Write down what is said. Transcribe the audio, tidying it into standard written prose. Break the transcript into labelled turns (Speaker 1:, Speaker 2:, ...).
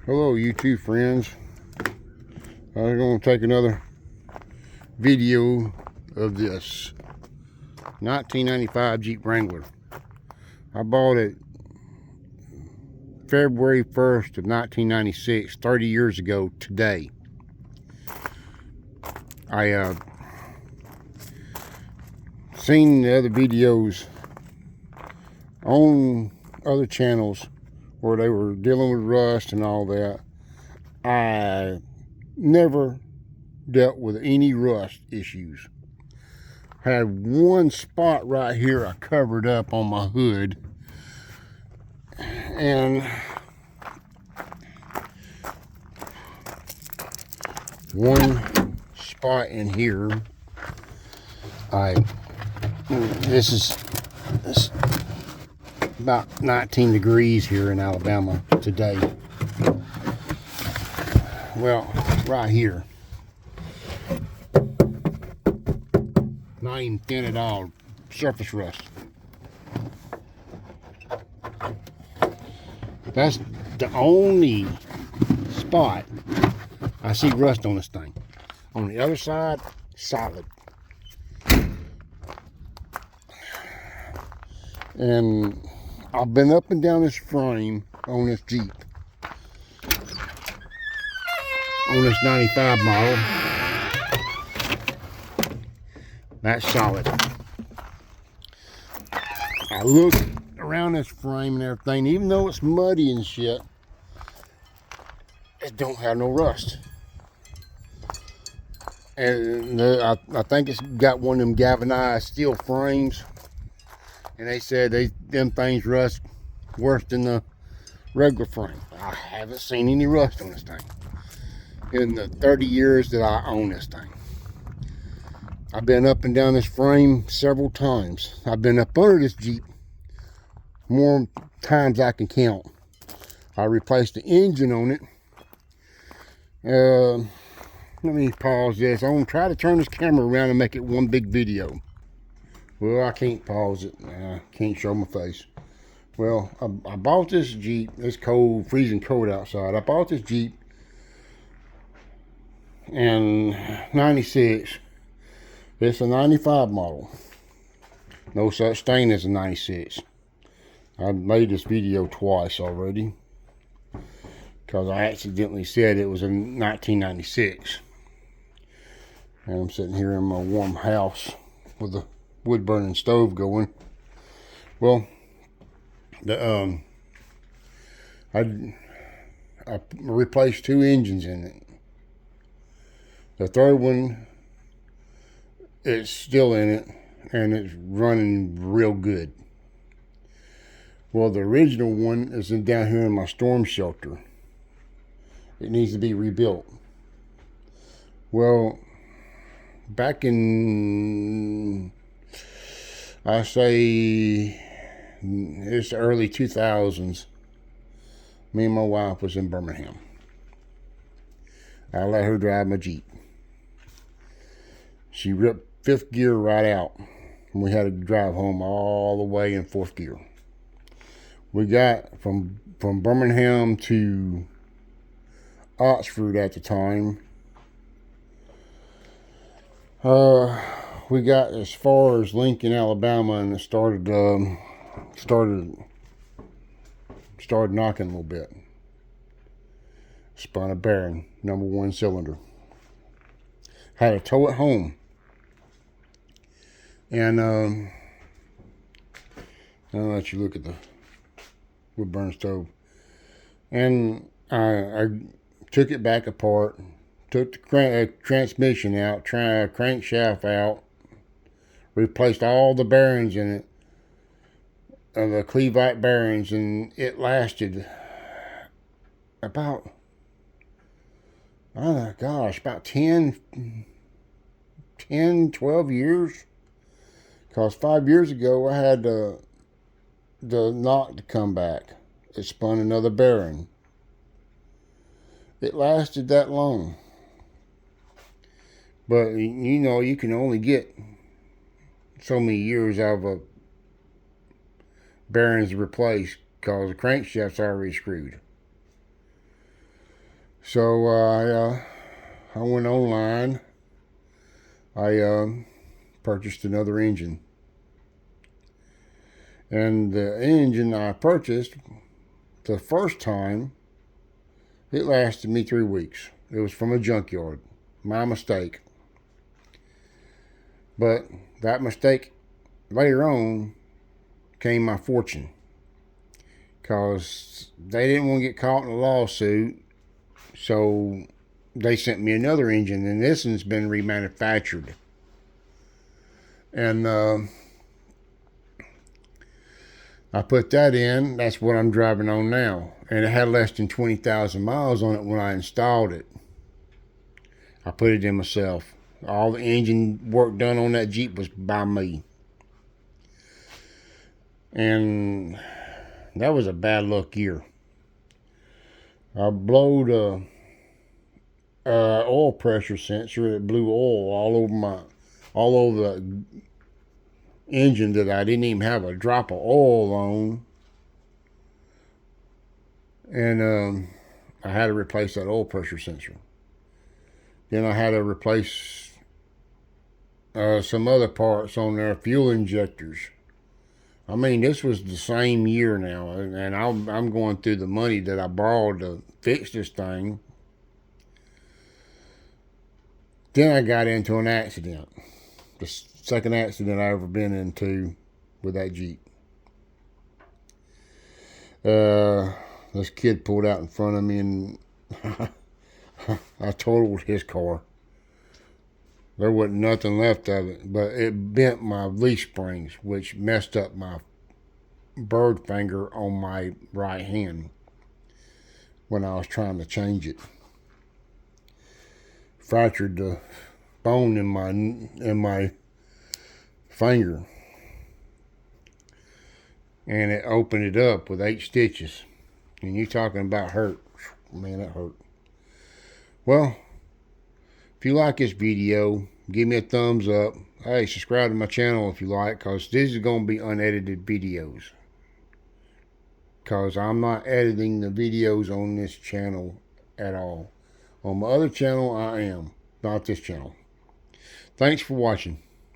Speaker 1: Hello YouTube friends. I'm going to take another video of this 1995 Jeep Wrangler. I bought it February 1st of 1996, 30 years ago today. I seen the other videos on other channels where they were dealing with rust and all that. I never dealt with any rust issues. Had one spot right here I covered up on my hood, and one spot in here. This is about 19 degrees here in Alabama today. Well, right here, not even thin at all, surface rust. That's the only spot I see rust on this thing. On the other side, solid. And I've been up and down this frame on this Jeep, on this 95 model. That's solid. I look around this frame and everything, even though it's muddy and shit, it don't have no rust. And I think it's got one of them galvanized steel frames, and they said them things rust worse than the regular frame. I haven't seen any rust on this thing in the 30 years that I own this thing. I've been up and down this frame several times. I've been up under this Jeep more times I can count. I replaced the engine on it. Let me pause this. I'm gonna try to turn this camera around and make it one big video. Well, I can't pause it. I can't show my face. Well, I bought this Jeep. It's cold, freezing cold outside. I bought this Jeep in 96. It's a 95 model. No such thing as a 96. I've made this video twice already, because I accidentally said it was a 1996. And I'm sitting here in my warm house with the wood burning stove going. Well, I replaced 2 engines in it. The third one is still in it, and it's running real good. Well, the original one is down here in my storm shelter. It needs to be rebuilt. Well, back in, I say, it's the early 2000s, me and my wife was in Birmingham. I let her drive my Jeep. She ripped 5th gear right out, and we had to drive home all the way in 4th gear. We got from Birmingham to Oxford at the time. We got as far as Lincoln, Alabama, and it started knocking a little bit. Spun a bearing, number 1 cylinder. Had to tow it home. And I'll let you look at the wood burn stove. And I took it back apart, took the transmission out, crankshaft out, replaced all the bearings in it, the Clevite bearings, and it lasted about, oh gosh, about 10, 12 years. Because 5 years ago, I had the knock to come back. It spun another bearing. It lasted that long. But, you know, you can only get so many years out of a bearings replaced, because the crankshaft's already screwed. So I went online. I purchased another engine. And the engine I purchased the first time, it lasted me 3 weeks. It was from a junkyard. My mistake. But that mistake later on came my fortune. Because they didn't want to get caught in a lawsuit. So they sent me another engine. And this one's been remanufactured. And I put that in. That's what I'm driving on now. And it had less than 20,000 miles on it when I installed it. I put it in myself. All the engine work done on that Jeep was by me. And that was a bad luck year. I blowed a oil pressure sensor. It blew oil all over the engine that I didn't even have a drop of oil on. And I had to replace that oil pressure sensor. Then I had to replace some other parts on there, fuel injectors. I mean, this was the same year now, and I'm going through the money that I borrowed to fix this thing. Then I got into an accident. The second accident I ever been into with that Jeep. This kid pulled out in front of me and I totaled his car. There wasn't nothing left of it, but it bent my leaf springs, which messed up my bird finger on my right hand when I was trying to change it. Fractured the bone in my finger, and it opened it up with 8 stitches. And you talking about hurt, man, that hurt. Well, if you like this video, give me a thumbs up. Hey, subscribe to my channel if you like, because this is going to be unedited videos. Because I'm not editing the videos on this channel at all. On my other channel, I am. Not this channel. Thanks for watching.